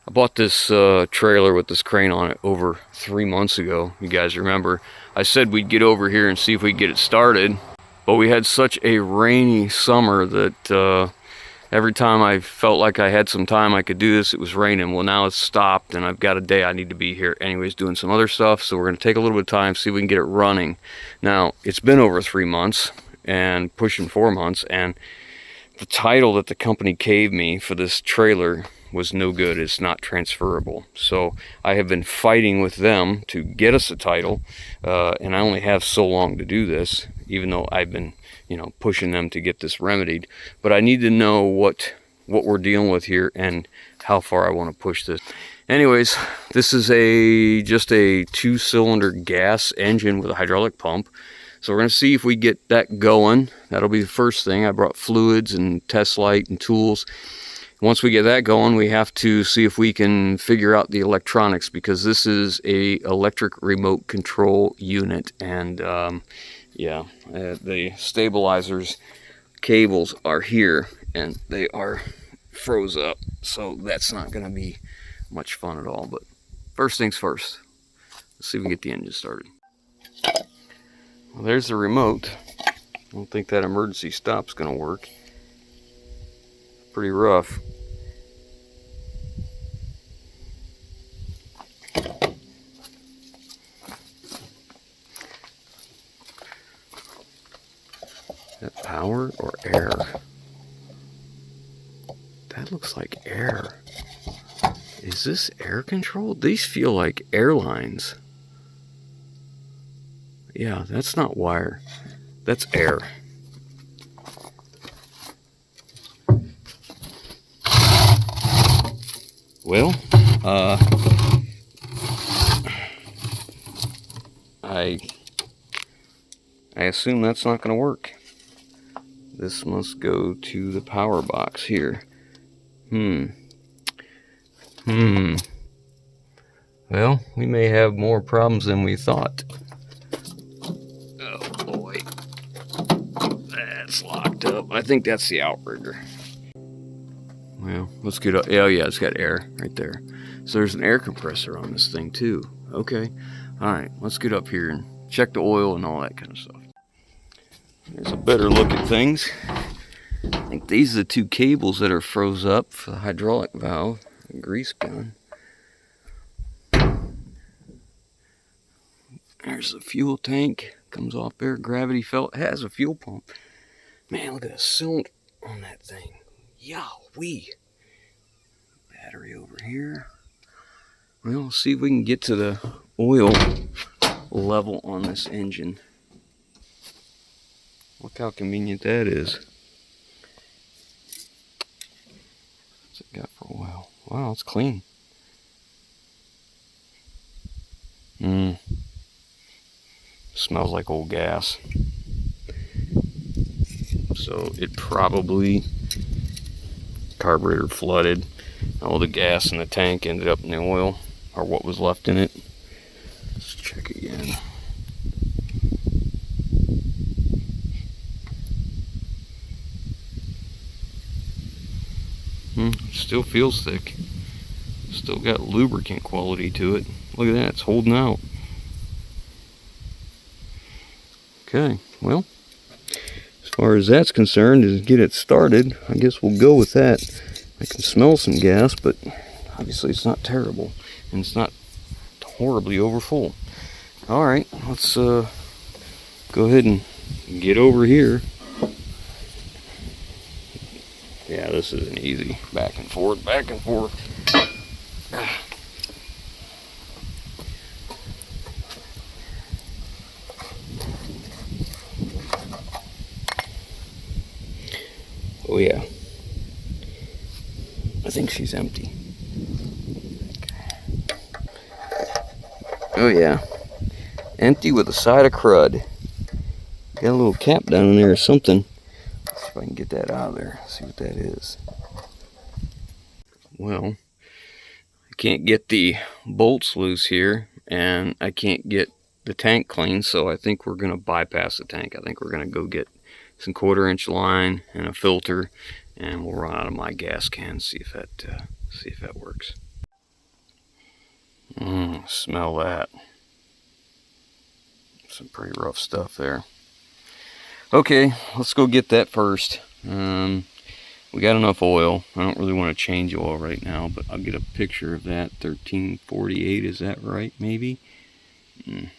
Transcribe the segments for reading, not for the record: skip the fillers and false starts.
I bought this trailer with this crane on it over 3 months ago. You guys remember I said we'd get over here and see if we could get it started, but we had such a rainy summer that every time I felt like I had some time I could do this, it was raining. Well, now it's stopped and I've got a day I need to be here anyways doing some other stuff, so we're going to take a little bit of time, see if we can get it running. Now, it's been over 3 months and pushing 4 months, and the title that the company gave me for this trailer was no good. It's not transferable. So I have been fighting with them to get us a title, and I only have so long to do this, even though I've been, pushing them to get this remedied. But I need to know what we're dealing with here and how far I want to push this. Anyways, this is just a 2-cylinder gas engine with a hydraulic pump. So we're going to see if we get that going. That'll be the first thing. I brought fluids and test light and tools. Once we get that going, we have to see if we can figure out the electronics, because this is a electric remote control unit, and the stabilizers cables are here and they are froze up, so that's not going to be much fun at all. But first things first, let's see if we can get the engine started. Well, there's the remote. I don't think that emergency stop's going to work. Pretty rough. Is that power or air? That looks like air. Is this air controlled? These feel like airlines. Yeah, that's not wire. That's air. Well, I assume that's not going to work. This must go to the power box here. Well, we may have more problems than we thought. Oh boy, that's locked up. I think that's the outrigger. Well, let's get up. Oh yeah, it's got air right there. So there's an air compressor on this thing too. Okay, all right, let's get up here and check the oil and all that kind of stuff. There's a better look at things. I think these are the 2 cables that are froze up for the hydraulic valve and grease gun. There's the fuel tank, comes off there. Gravity felt has a fuel pump. Man, look at the cylinder on that thing. Yowee. Battery over here. Well, let's see if we can get to the oil level on this engine. Look how convenient that is. What's it got for oil? Wow, it's clean. Smells like old gas. So it probably carburetor flooded. All the gas in the tank ended up in the oil, or what was left in it. Let's check again. Still feels thick. Still got lubricant quality to it. Look at that, it's holding out. Okay, well, as far as that's concerned, to get it started, I guess we'll go with that. I can smell some gas, but obviously it's not terrible, and it's not horribly over full. All right, let's go ahead and get over here. Yeah, this isn't easy. Back and forth, back and forth. Oh yeah. I think she's empty. Oh yeah. Empty with a side of crud. Got a little cap down in there or something. Let's see if I can get that out of there. See what that is. Well, I can't get the bolts loose here, and I can't get the tank clean, so I think we're going to bypass the tank. I think we're going to go get some 1/4-inch line and a filter, and we'll run out of my gas can, see if that works. Smell that. Some pretty rough stuff there. Okay, let's go get that first. We got enough oil. I don't really want to change oil right now, but I'll get a picture of that. 1348, is that right? Maybe? Get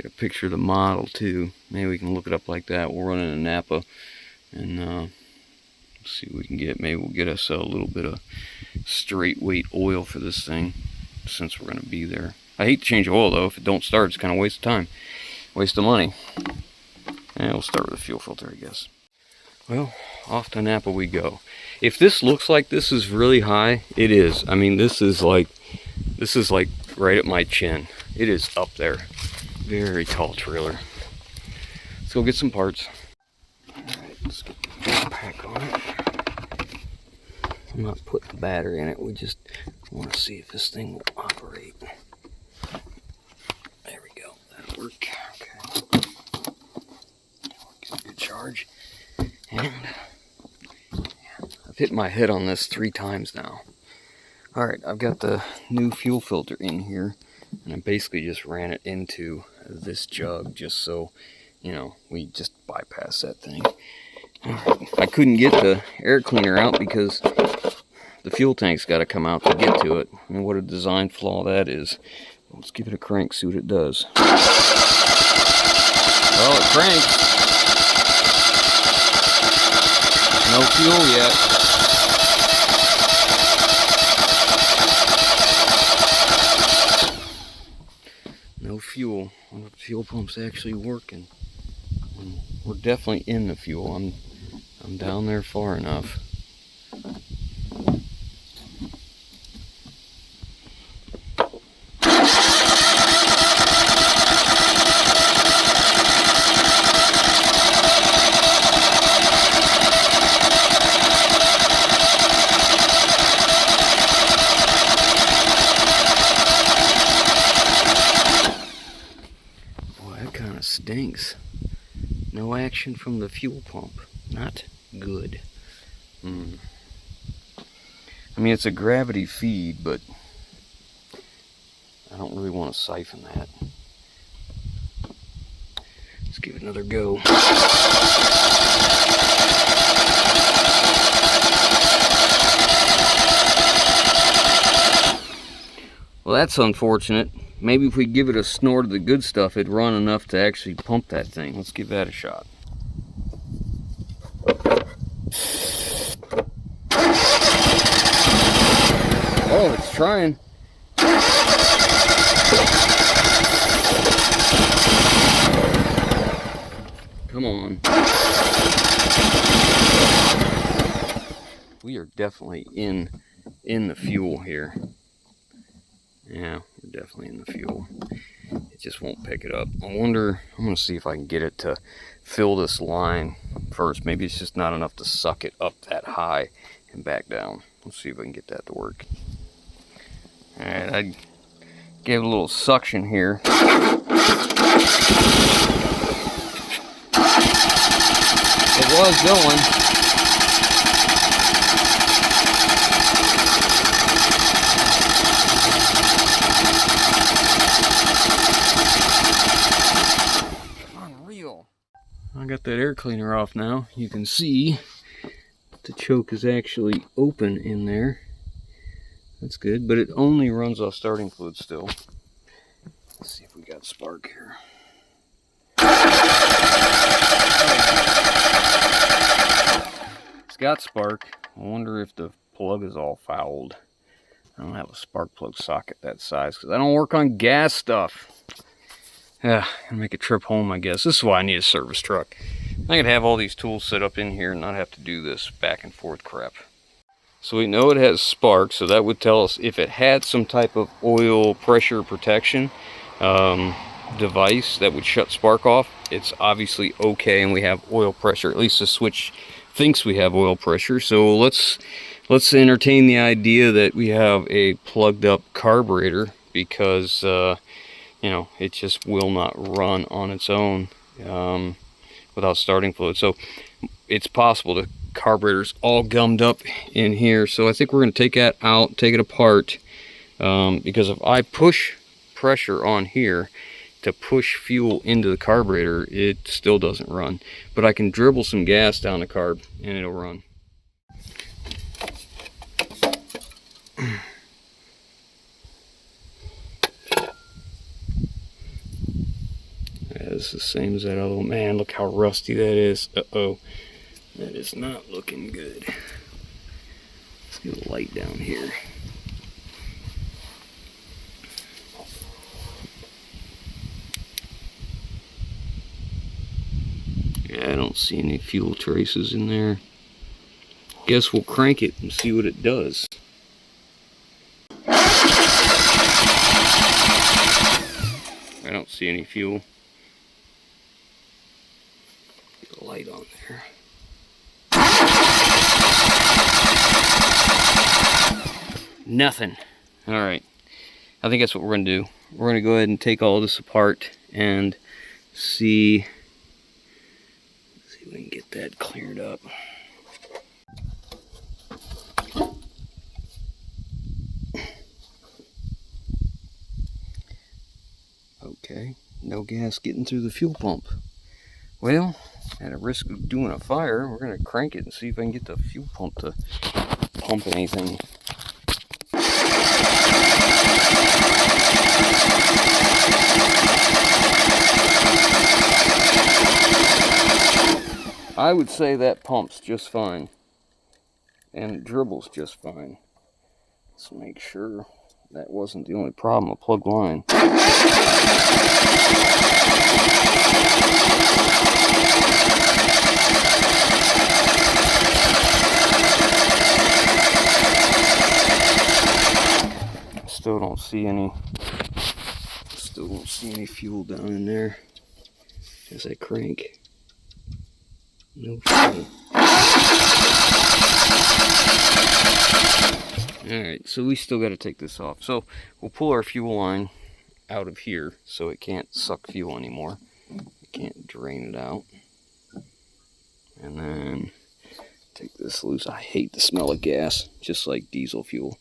a picture of the model too. Maybe we can look it up like that. We'll run in a Napa and see what we can get. Maybe we'll get us a little bit of straight weight oil for this thing, since we're going to be there. I hate to change oil though. If it don't start, it's kind of waste of time, waste of money. And we'll start with the fuel filter, I guess. Well, off to Napa we go. If this looks like this is really high, it is. I mean, this is like right at my chin. It is up there. Very tall trailer. Let's go get some parts. Alright, let's get the fuel pack on it. I'm not putting the battery in it. We just want to see if this thing will operate. There we go. That'll work. Okay. Get a good charge. And I've hit my head on this 3 times now. Alright, I've got the new fuel filter in here, and I basically just ran it into this jug just so, you know, we just bypass that thing. Alright, I couldn't get the air cleaner out because the fuel tank's got to come out to get to it. And what a design flaw that is. Let's give it a crank, see what it does. Well, it cranks. No fuel yet. No fuel. I wonder if the fuel pump's actually working. We're definitely in the fuel. I'm down there far enough. Stinks. No action from the fuel pump. Not good. I mean, it's a gravity feed, but I don't really want to siphon that. Let's give it another go. Well, that's unfortunate. Maybe if we give it a snort of the good stuff, it'd run enough to actually pump that thing. Let's give that a shot. Oh, it's trying. Come on. We are definitely in the fuel here. Yeah, we're definitely in the fuel. It just won't pick it up. I wonder, I'm going to see if I can get it to fill this line first. Maybe it's just not enough to suck it up that high and back down. Let's see if I can get that to work. Alright, I gave it a little suction here. It was going. I got that air cleaner off now. You can see the choke is actually open in there. That's good, but it only runs off starting fluid still. Let's see if we got spark here. It's got spark. I wonder if the plug is all fouled. I don't have a spark plug socket that size because I don't work on gas stuff. Yeah, gonna make a trip home, I guess. This is why I need a service truck. I could have all these tools set up in here and not have to do this back and forth crap. So we know it has spark, so that would tell us if it had some type of oil pressure protection device that would shut spark off. It's obviously okay, and we have oil pressure. At least the switch thinks we have oil pressure. So let's entertain the idea that we have a plugged up carburetor, because you know, it just will not run on its own without starting fluid. So it's possible the carburetor's all gummed up in here. So I think we're going to take that out, take it apart, because if I push pressure on here to push fuel into the carburetor, it still doesn't run. But I can dribble some gas down the carb and it'll run. It's the same as that other one. Man, look how rusty that is. Uh-oh. That is not looking good. Let's get a light down here. Yeah, I don't see any fuel traces in there. Guess we'll crank it and see what it does. I don't see any fuel. Get a light on there. Nothing. Alright. I think that's what we're going to do. We're going to go ahead and take all this apart and see if we can get that cleared up. Okay, no gas getting through the fuel pump. Well, at a risk of doing a fire, we're going to crank it and see if I can get the fuel pump to pump anything. I would say that pumps just fine, and it dribbles just fine. Let's make sure that wasn't the only problem. A plug line. Still don't see any fuel down in there as I crank. No fuel. Alright, so we still got to take this off. So we'll pull our fuel line out of here so it can't suck fuel anymore. It can't drain it out. And then take this loose. I hate the smell of gas, just like diesel fuel.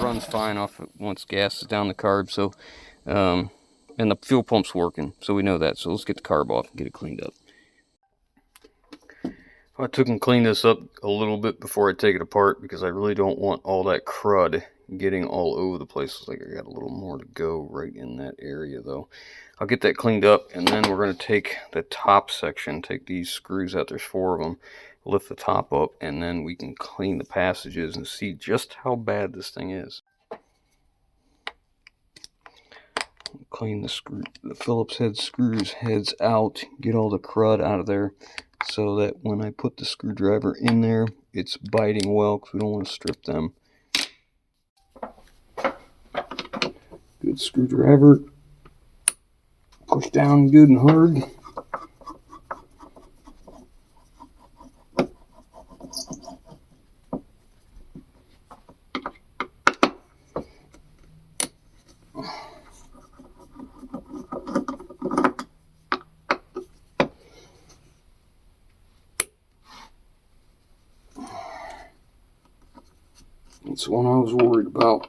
Runs fine off once gas is down the carb, so and the fuel pump's working, so we know that. So let's get the carb off and get it cleaned up. I took and cleaned this up a little bit before I take it apart because I really don't want all that crud getting all over the place. Looks like I got a little more to go right in that area though. I'll get that cleaned up, and then we're going to take the top section, take these screws out, there's 4 of them, lift the top up, and then we can clean the passages and see just how bad this thing is. Clean the Phillips head screws heads out, get all the crud out of there so that when I put the screwdriver in there, it's biting well, because we don't want to strip them. Good screwdriver. Push down good and hard. That's the one I was worried about.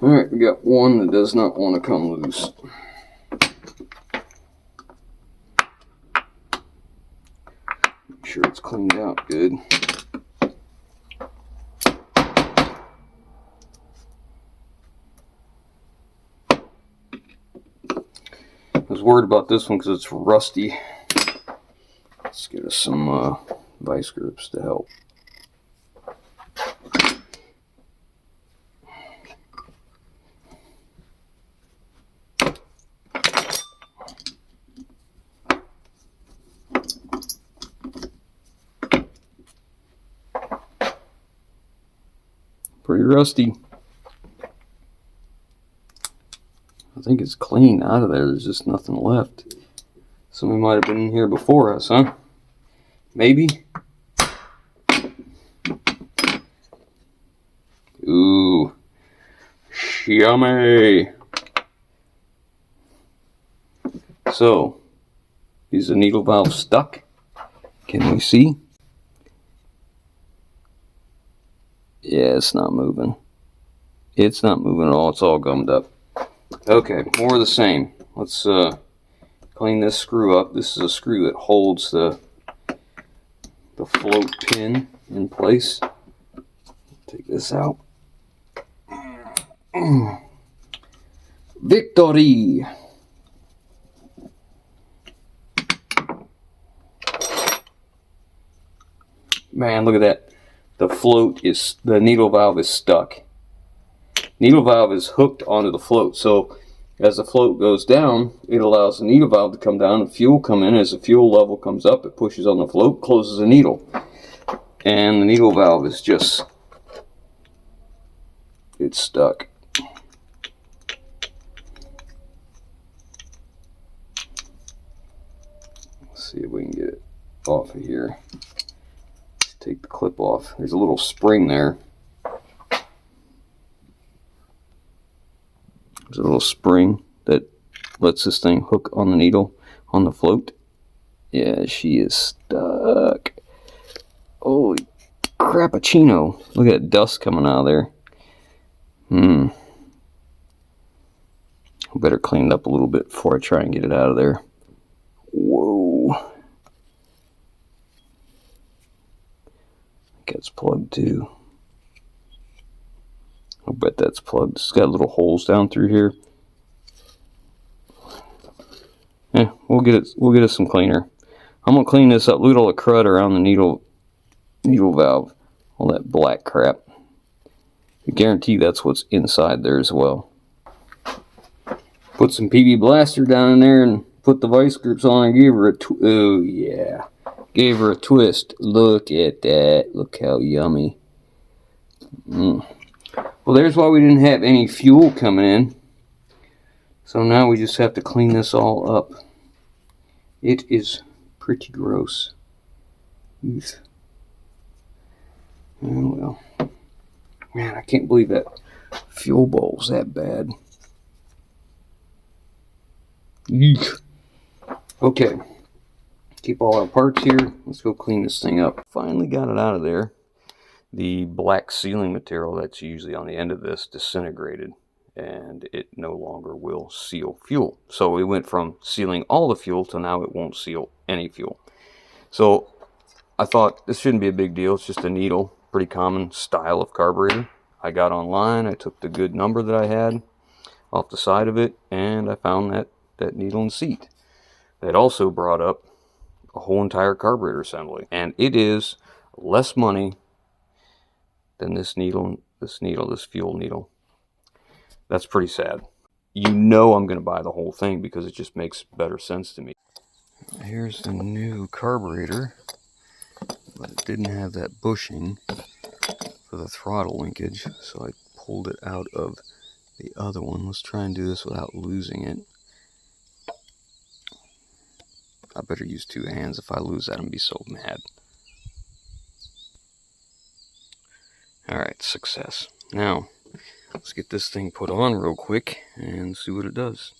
Alright, we got one that does not want to come loose. Make sure it's cleaned out good. I was worried about this one because it's rusty. Let's get us some vice grips to help. Pretty rusty. I think it's clean out of there. There's just nothing left. Somebody might have been in here before us, huh? Maybe. Yummy! So, is the needle valve stuck? Can we see? Yeah, it's not moving. It's not moving at all. It's all gummed up. Okay, more of the same. Let's clean this screw up. This is a screw that holds the float pin in place. Take this out. Victory! Man, look at that. The needle valve is stuck. Needle valve is hooked onto the float, so as the float goes down, it allows the needle valve to come down and fuel come in. As the fuel level comes up, it pushes on the float, closes the needle. And the needle valve is just, it's stuck. Let's see if we can get it off of here. Take the clip off. There's a little spring there. There's a little spring that lets this thing hook on the needle on the float. Yeah, she is stuck. Holy crappuccino. Look at that dust coming out of there. I better clean it up a little bit before I try and get it out of there. Whoa. I think it's plugged too. I bet that's plugged. It's got little holes down through here. Yeah, we'll get it some cleaner. I'm gonna clean this up. Look at all the crud around the needle valve. All that black crap. I guarantee that's what's inside there as well. Put some PB Blaster down in there and put the vice grips on and gave her a oh yeah. Gave her a twist. Look at that. Look how yummy. Well, there's why we didn't have any fuel coming in. So now we just have to clean this all up. It is pretty gross. Oof. Oh well. Man, I can't believe that fuel bowl's that bad. Eek. Okay. Keep all our parts here. Let's go clean this thing up. Finally got it out of there. The black sealing material that's usually on the end of this disintegrated, and it no longer will seal fuel. So we went from sealing all the fuel to now it won't seal any fuel. So I thought this shouldn't be a big deal. It's just a needle, pretty common style of carburetor. I got online, I took the good number that I had off the side of it, and I found that needle and seat. That also brought up a whole entire carburetor assembly, and it is less money than this fuel needle. That's pretty sad. You know I'm going to buy the whole thing because it just makes better sense to me. Here's the new carburetor, but it didn't have that bushing for the throttle linkage, so I pulled it out of the other one. Let's try and do this without losing it. I better use two hands. If I lose that, I'm going to be so mad. Alright, success. Now, let's get this thing put on real quick and see what it does.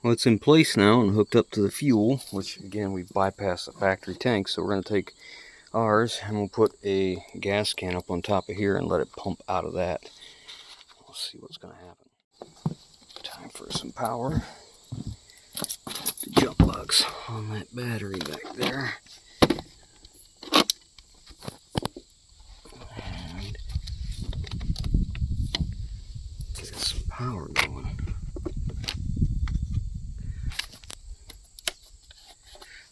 Well, it's in place now and hooked up to the fuel, which again, we've bypassed the factory tank, so we're going to take ours and we'll put a gas can up on top of here and let it pump out of that. We'll see what's going to happen. Time for some power. The jump box on that battery back there. And get some power going.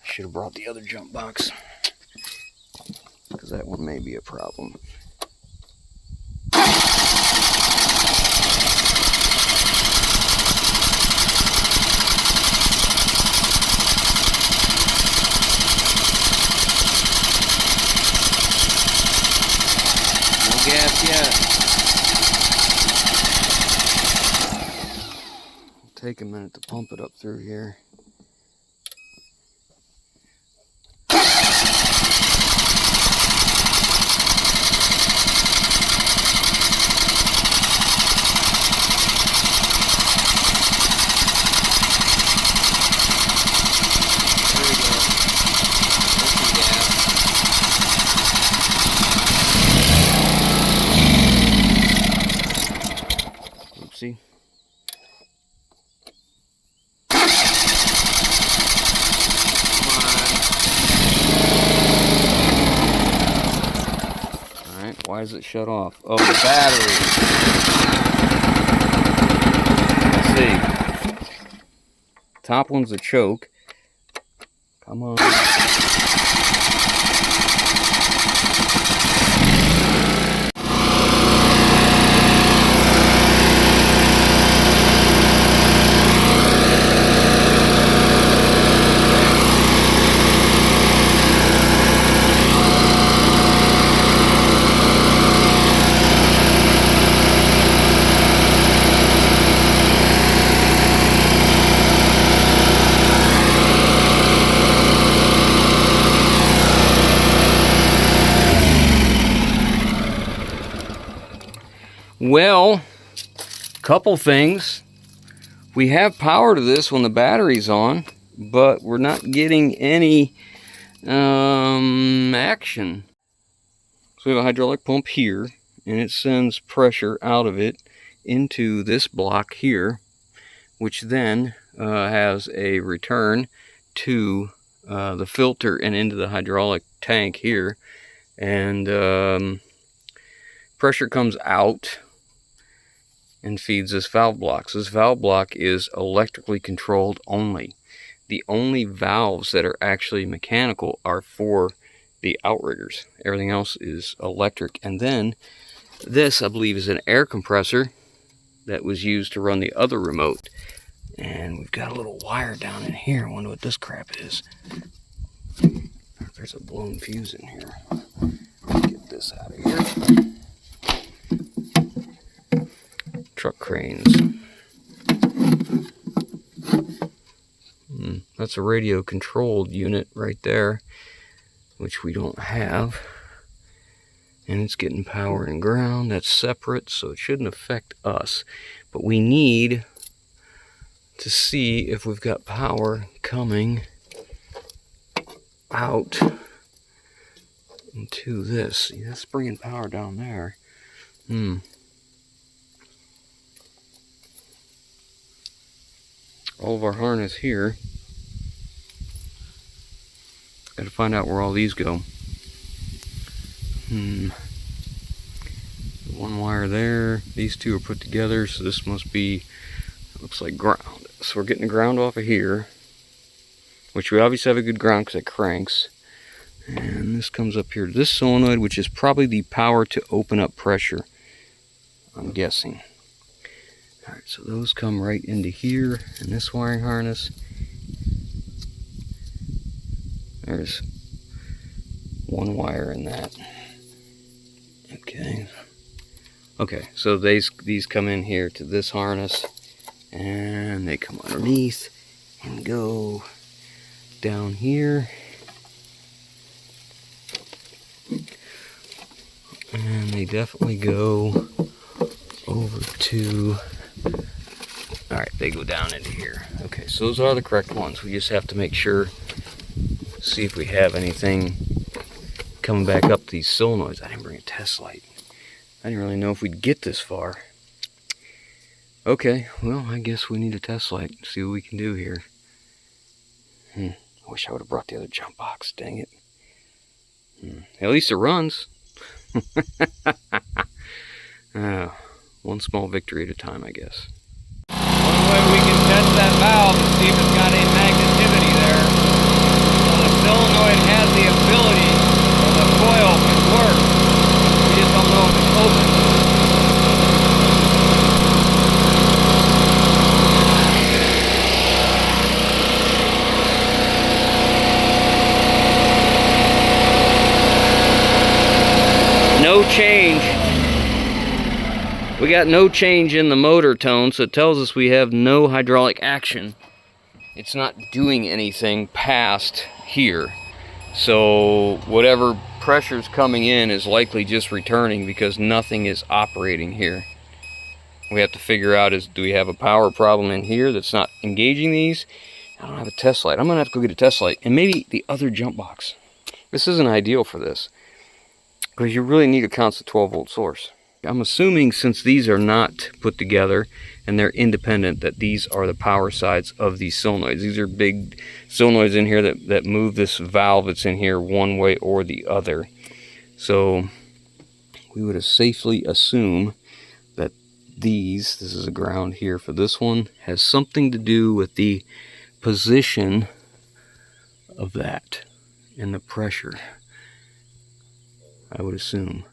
Should have brought the other jump box, because that one may be a problem. No gas yet. It'll take a minute to pump it up through here. Why does it shut off? Oh, the battery. Let's see. Top one's a choke. Come on. Well, couple things. We have power to this when the battery's on, but we're not getting any action. So we have a hydraulic pump here, and it sends pressure out of it into this block here, which then has a return to the filter and into the hydraulic tank here, and pressure comes out and feeds this valve block. So this valve block is electrically controlled only. The only valves that are actually mechanical are for the outriggers. Everything else is electric. And then this, I believe, is an air compressor that was used to run the other remote. And we've got a little wire down in here. I wonder what this crap is. There's a blown fuse in here. Get this out of here. Truck cranes. That's a radio controlled unit right there, which we don't have. And it's getting power and ground. That's separate, so it shouldn't affect us. But we need to see if we've got power coming out into this. See, that's bringing power down there. All of our harness here. Got to find out where all these go. One wire there. These two are put together, so this must be, looks like ground. So we're getting the ground off of here, which we obviously have a good ground because it cranks. And this comes up here to this solenoid, which is probably the power to open up pressure, I'm guessing. Alright, so those come right into here in this wiring harness. There's one wire in that. Okay, so these come in here to this harness, and they come underneath and go down here. And they definitely go over to, alright, they go down into here. Okay, so those are the correct ones. We just have to make sure, see if we have anything coming back up these solenoids. I didn't bring a test light. I didn't really know if we'd get this far. Okay, well, I guess we need a test light. See what we can do here. I wish I would have brought the other jump box, dang it. At least it runs. One small victory at a time, I guess. One way we can test that valve and see if it's got any magnetivity there. So the solenoid has the ability, or the coil can work. We just don't know if it's open. No change. We got no change in the motor tone, so it tells us we have no hydraulic action. It's not doing anything past here. So whatever pressure's coming in is likely just returning because nothing is operating here. We have to figure out is, do we have a power problem in here that's not engaging these? I don't have a test light. I'm gonna have to go get a test light and maybe the other jump box. This isn't ideal for this because you really need a constant 12-volt source. I'm assuming since these are not put together and they're independent that these are the power sides of these solenoids. These are big solenoids in here that move this valve that's in here one way or the other. So we would safely assume that this is a ground here for this one, has something to do with the position of that and the pressure, I would assume.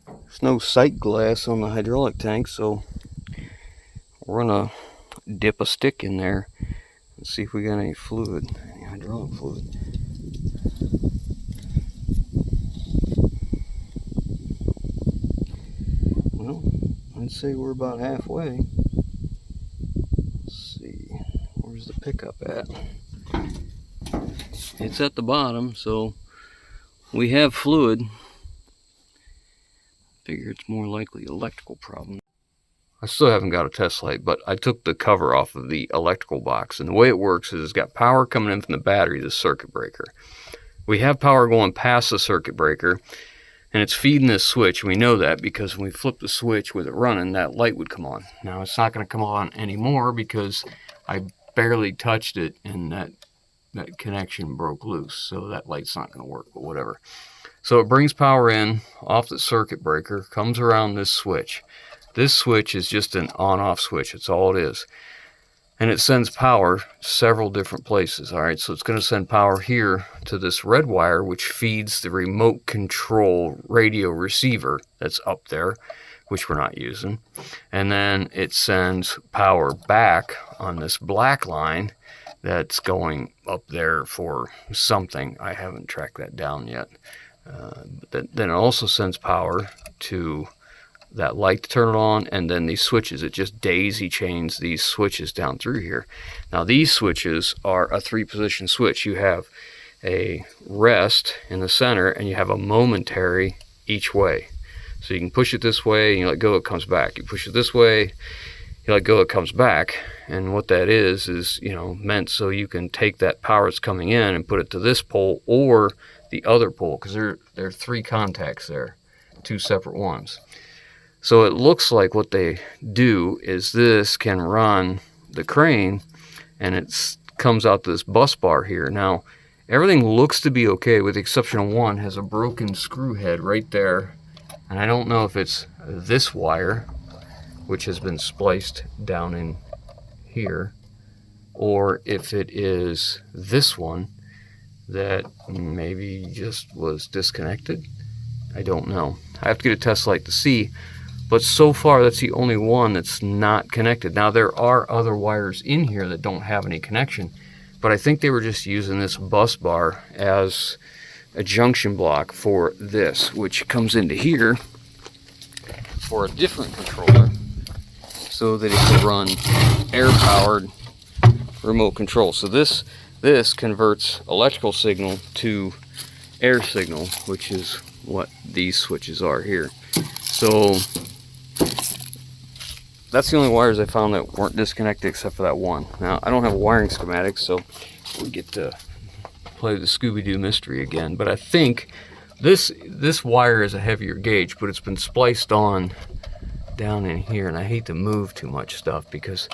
There's no sight glass on the hydraulic tank, so we're gonna dip a stick in there and see if we got any fluid, any hydraulic fluid. Well, I'd say we're about halfway. Let's see, where's the pickup at? It's at the bottom, so we have fluid. Figure it's more likely electrical problem. I still haven't got a test light, but I took the cover off of the electrical box, and the way it works is it's got power coming in from the battery, the circuit breaker. We have power going past the circuit breaker, and it's feeding this switch. We know that because when we flip the switch with it running, that light would come on. Now it's not going to come on anymore because I barely touched it and that connection broke loose, so that light's not going to work, but whatever. So it brings power in off the circuit breaker, comes around this switch. This switch is just an on-off switch. That's all it is. And it sends power several different places. All right, so it's going to send power here to this red wire, which feeds the remote control radio receiver that's up there, which we're not using. And then it sends power back on this black line that's going up there for something. I haven't tracked that down yet. But then it also sends power to that light to turn it on, and then these switches. It just daisy chains these switches down through here. Now these switches are a 3-position switch. You have a rest in the center, and you have a momentary each way. So you can push it this way, and you let go, it comes back. You push it this way, you let go, it comes back. And what that is meant so you can take that power that's coming in and put it to this pole or the other pole, because there are 3 contacts there, 2 separate ones. So it looks like what they do is this can run the crane, and it comes out this bus bar here. Now everything looks to be okay with the exception of one has a broken screw head right there, and I don't know if it's this wire, which has been spliced down in here, or if it is this one that maybe just was disconnected. I don't know. I have to get a test light to see, but so far that's the only one that's not connected. Now there are other wires in here that don't have any connection, but I think they were just using this bus bar as a junction block for this, which comes into here for a different controller so that it can run air-powered remote control. So this converts electrical signal to air signal, which is what these switches are here. So that's the only wires I found that weren't disconnected except for that one. Now I don't have a wiring schematic, so we get to play the Scooby-Doo mystery again. But I think this wire is a heavier gauge, but it's been spliced on down in here, and I hate to move too much stuff because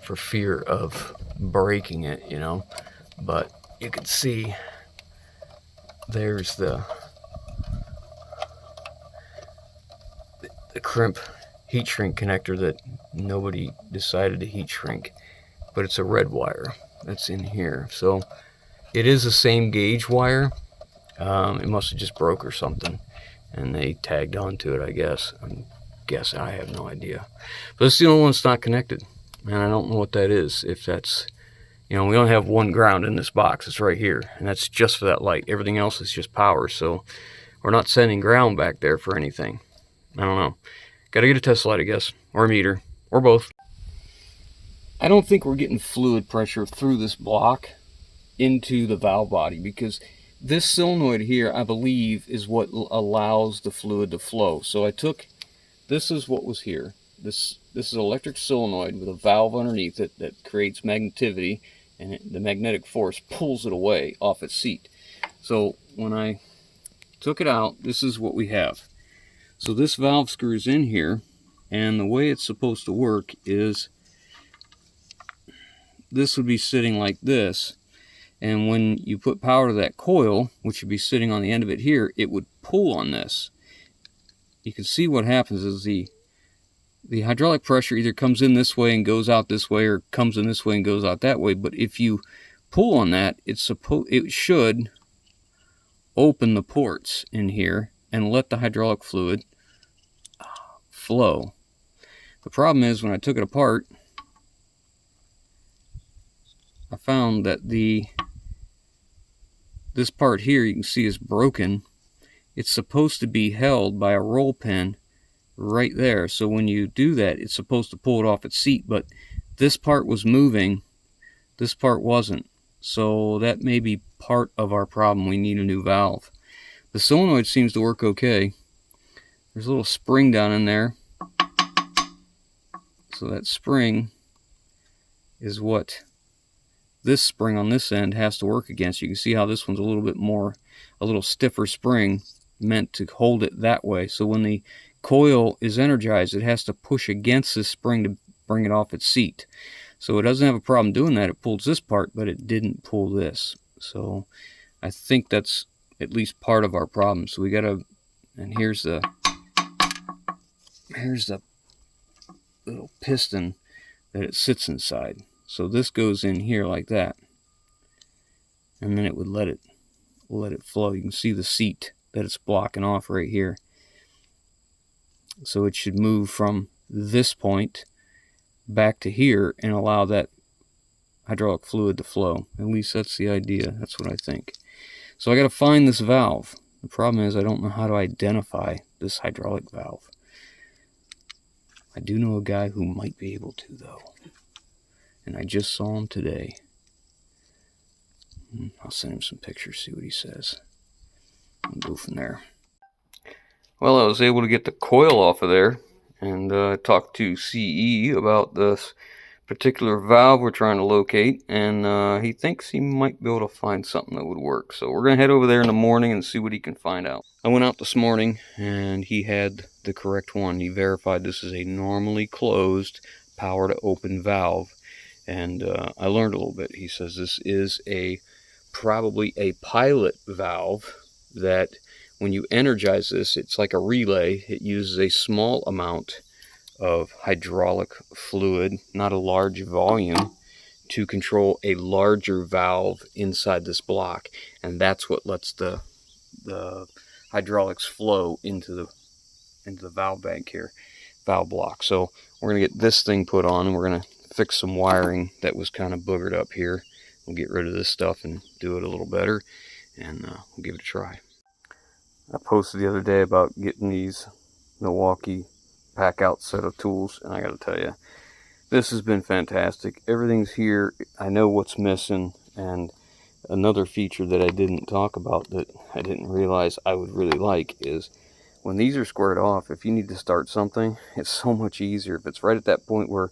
for fear of breaking it, but you can see there's the crimp heat shrink connector that nobody decided to heat shrink, but it's a red wire that's in here. So it is the same gauge wire. It must have just broke or something, and they tagged onto it, I guess. I have no idea. But it's the only one that's not connected, and I don't know what that is. If that's, we only have one ground in this box. It's right here, and that's just for that light. Everything else is just power, so we're not sending ground back there for anything. I don't know. Got to get a test light, I guess, or a meter, or both. I don't think we're getting fluid pressure through this block into the valve body, because this solenoid here, I believe, is what allows the fluid to flow. So this is what was here. This is an electric solenoid with a valve underneath it that creates magnetivity, and the magnetic force pulls it away off its seat. So when I took it out, this is what we have. So this valve screws in here, and the way it's supposed to work is this would be sitting like this, and when you put power to that coil, which would be sitting on the end of it here, it would pull on this. you can see what happens is the hydraulic pressure either comes in this way and goes out this way, or comes in this way and goes out that way. But if you pull on that, it should open the ports in here and let the hydraulic fluid flow. The problem is, when I took it apart, I found that this part here, you can see, is broken. It's supposed to be held by a roll pin right there. So when you do that, it's supposed to pull it off its seat, but this part was moving, this part wasn't. So that may be part of our problem. We need a new valve. The solenoid seems to work okay. There's a little spring down in there. So that spring is what this spring on this end has to work against. You can see how this one's a little stiffer spring, meant to hold it that way. So when the coil is energized, it has to push against this spring to bring it off its seat. So it doesn't have a problem doing that. It pulls this part, but it didn't pull this. So I think that's at least part of our problem. So we gotta, and here's the little piston that it sits inside. So this goes in here like that, and then it would let it flow. You can see the seat that it's blocking off right here. So it should move from this point back to here and allow that hydraulic fluid to flow. At least that's the idea. That's what I think. So I got to find this valve. The problem is I don't know how to identify this hydraulic valve. I do know a guy who might be able to, though. And I just saw him today. I'll send him some pictures, see what he says, and go from there. Well, I was able to get the coil off of there, and talked to CE about this particular valve we're trying to locate, and he thinks he might be able to find something that would work. So we're going to head over there in the morning and see what he can find out. I went out this morning, and he had the correct one. He verified this is a normally closed power to open valve. And I learned a little bit. He says this is probably a pilot valve that when you energize this, it's like a relay. It uses a small amount of hydraulic fluid, not a large volume, to control a larger valve inside this block. And that's what lets the hydraulics flow into the valve bank here, valve block. So we're going to get this thing put on, and we're going to fix some wiring that was kind of boogered up here. We'll get rid of this stuff and do it a little better, and we'll give it a try. I posted the other day about getting these Milwaukee pack out set of tools, and I got to tell you, this has been fantastic. Everything's here. I know what's missing, and another feature that I didn't talk about that I didn't realize I would really like is when these are squared off, if you need to start something, it's so much easier. If it's right at that point where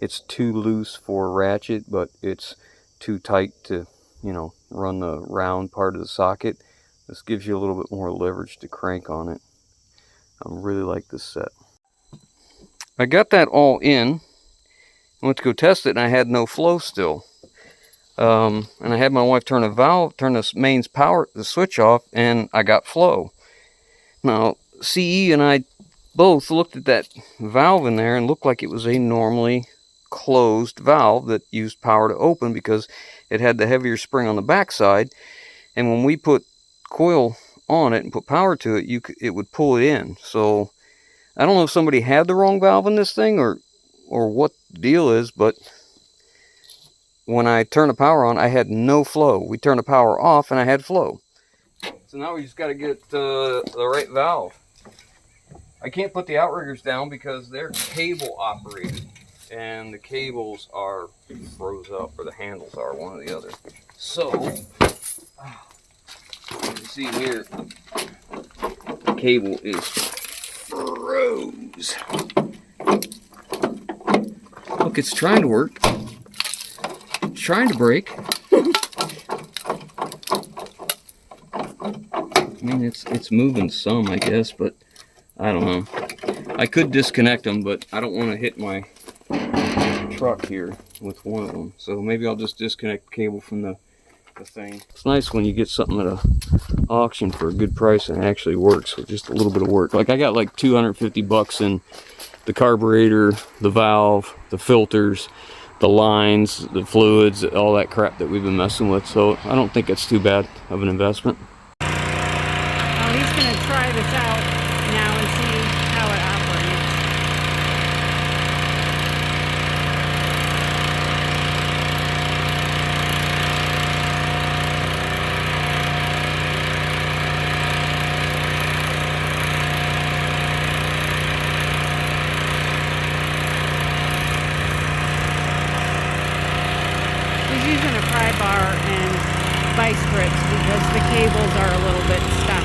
it's too loose for a ratchet, but it's too tight to, run the round part of the socket, this gives you a little bit more leverage to crank on it. I really like this set. I got that all in. I went to go test it, and I had no flow still. And I had my wife turn the mains the switch off, and I got flow. Now, CE and I both looked at that valve in there and looked like it was a normally closed valve that used power to open because it had the heavier spring on the backside, and when we put coil on it and put power to it, it would pull it in. So I don't know if somebody had the wrong valve in this thing or what the deal is, but when I turned the power on, I had no flow. We turned the power off and I had flow. So now we just got to get the right valve. I can't put the outriggers down because they're cable operated, and the cables are froze up, or the handles are, one or the other. So, you can see here, the cable is froze. Look, it's trying to work. It's trying to break. I mean, it's moving some, I guess, but I don't know. I could disconnect them, but I don't want to hit my truck here with one of them. So maybe I'll just disconnect the cable from the the thing. It's nice when you get something at a auction for a good price and it actually works with just a little bit of work. Like I got like 250 bucks in the carburetor, the valve, the filters, the lines, the fluids, all that crap that we've been messing with. So I don't think it's too bad of an investment. Well, he's going to try this out now and see how it operates. He's using a pry bar and vice grips because the cables are a little bit stuck.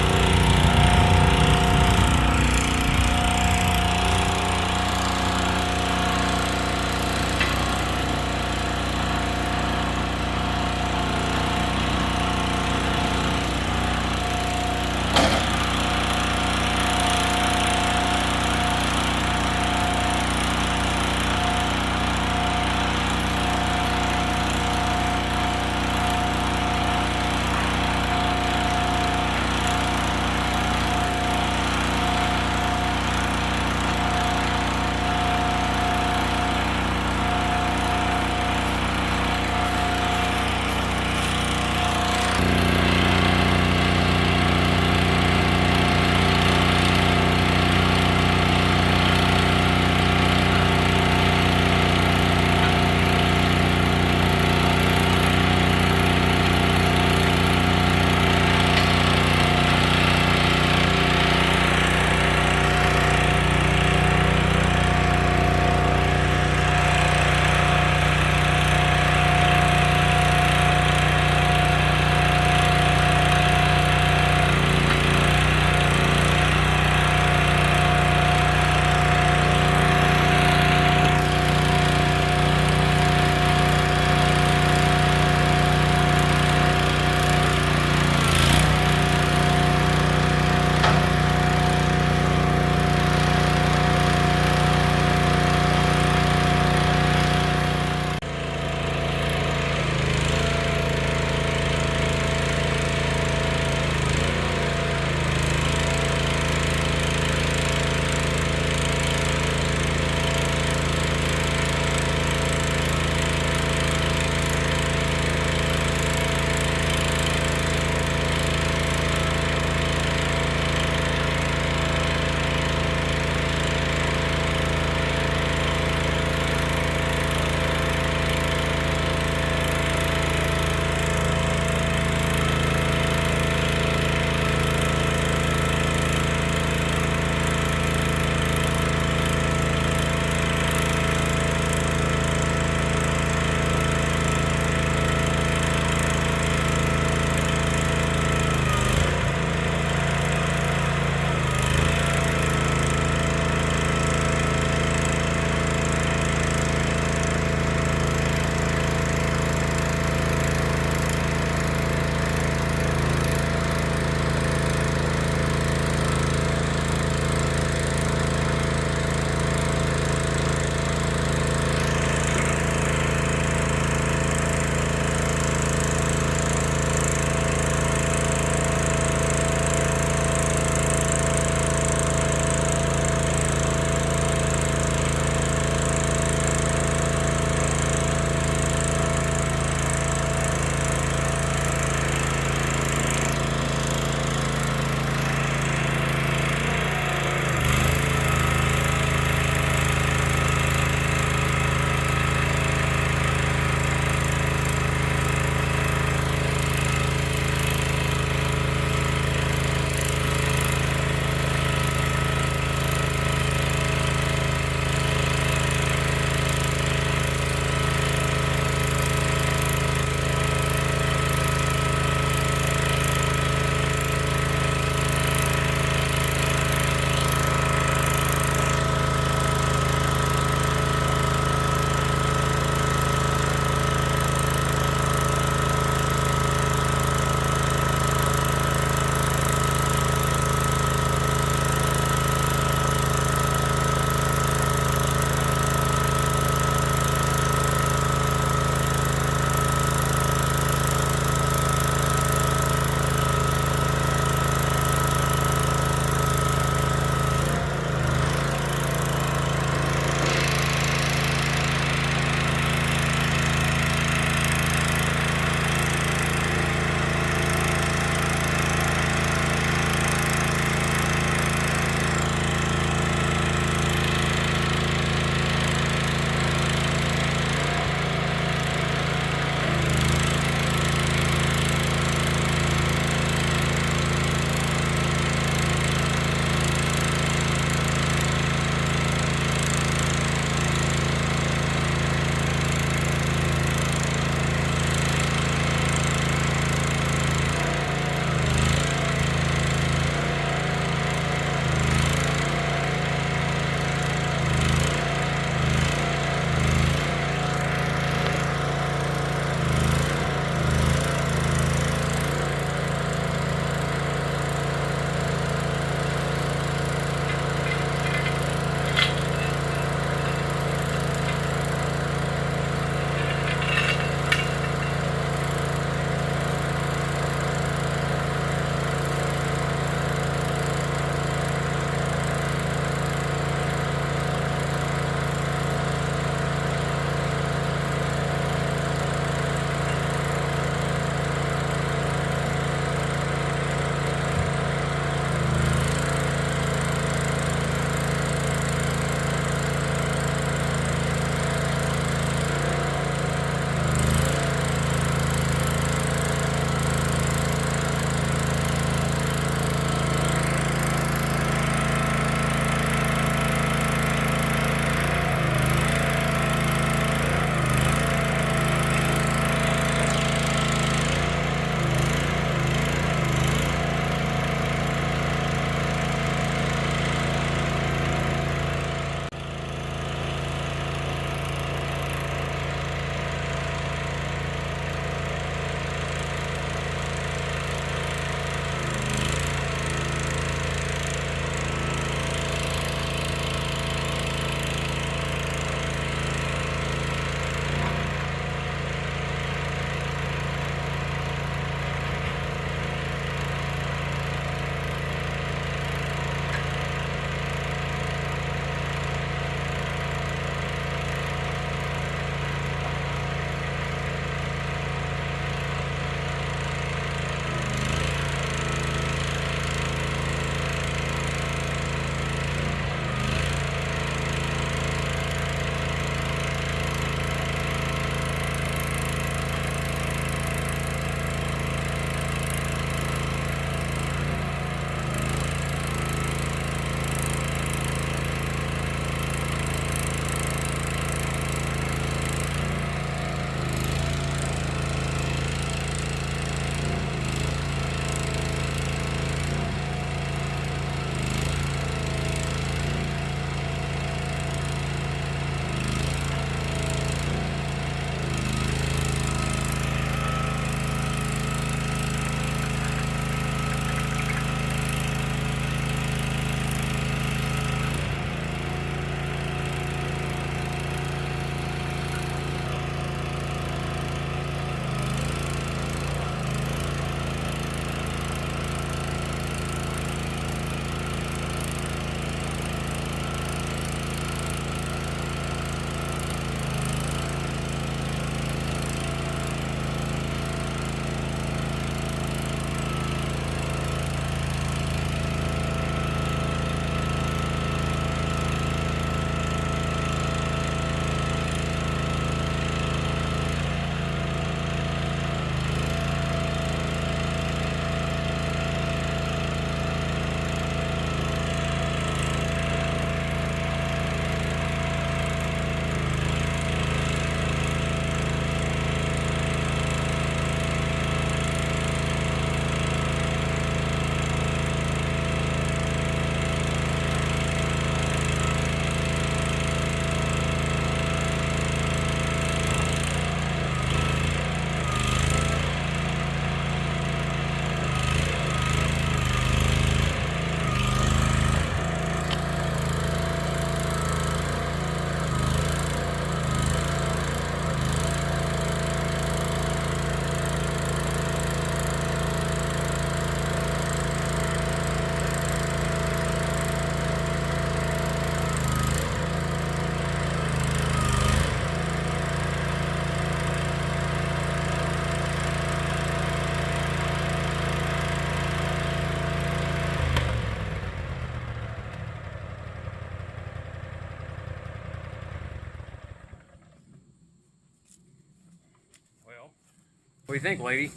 do you think, lady?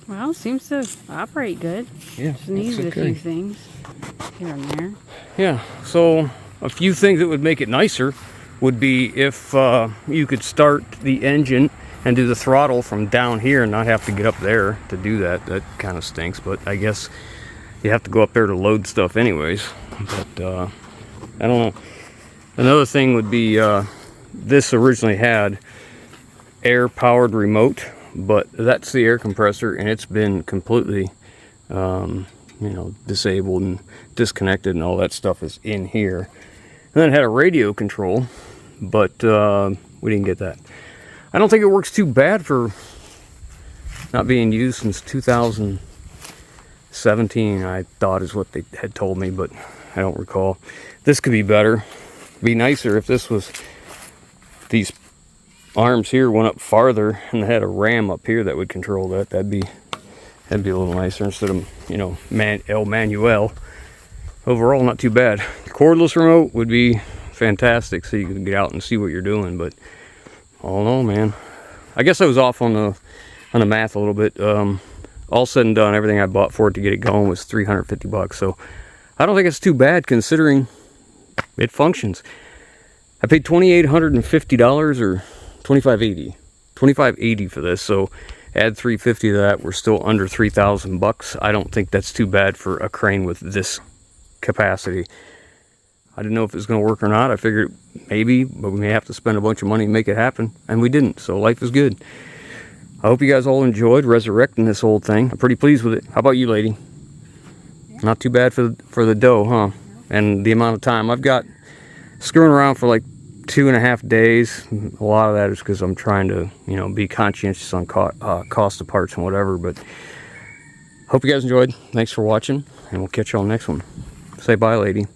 Well, seems to operate good. Yeah, Just needed a few things here and there. Yeah, so a few things that would make it nicer would be if you could start the engine and do the throttle from down here and not have to get up there to do that. That kind of stinks, but I guess you have to go up there to load stuff anyways. But I don't know. Another thing would be this originally had air powered remote, but that's the air compressor and it's been completely disabled and disconnected, and all that stuff is in here. And then it had a radio control, but we didn't get that. I don't think it works too bad for not being used since 2017, I thought is what they had told me, but I don't recall. This could be better. It'd be nicer if this was, these arms here went up farther and they had a ram up here that would control that. That'd be a little nicer instead of, El Manuel. Overall, not too bad. Cordless remote would be fantastic, so you could get out and see what you're doing. But all in all, man, I guess I was off on the math a little bit. All said and done, everything I bought for it to get it going was $350. So I don't think it's too bad considering it functions. I paid $2,850 or $2,580 for this. So add $350 to that, we're still under $3,000. I don't think that's too bad for a crane with this capacity. I didn't know if it was going to work or not. I figured maybe, but we may have to spend a bunch of money to make it happen, and we didn't, so life is good. I hope you guys all enjoyed resurrecting this old thing. I'm pretty pleased with it. How about you, lady? Yeah. Not too bad for the dough, huh? And the amount of time. I've got screwing around for like 2.5 days. A lot of that is because I'm trying to, be conscientious on cost of parts and whatever. But hope you guys enjoyed. Thanks for watching, and we'll catch y'all next one. Say bye, lady.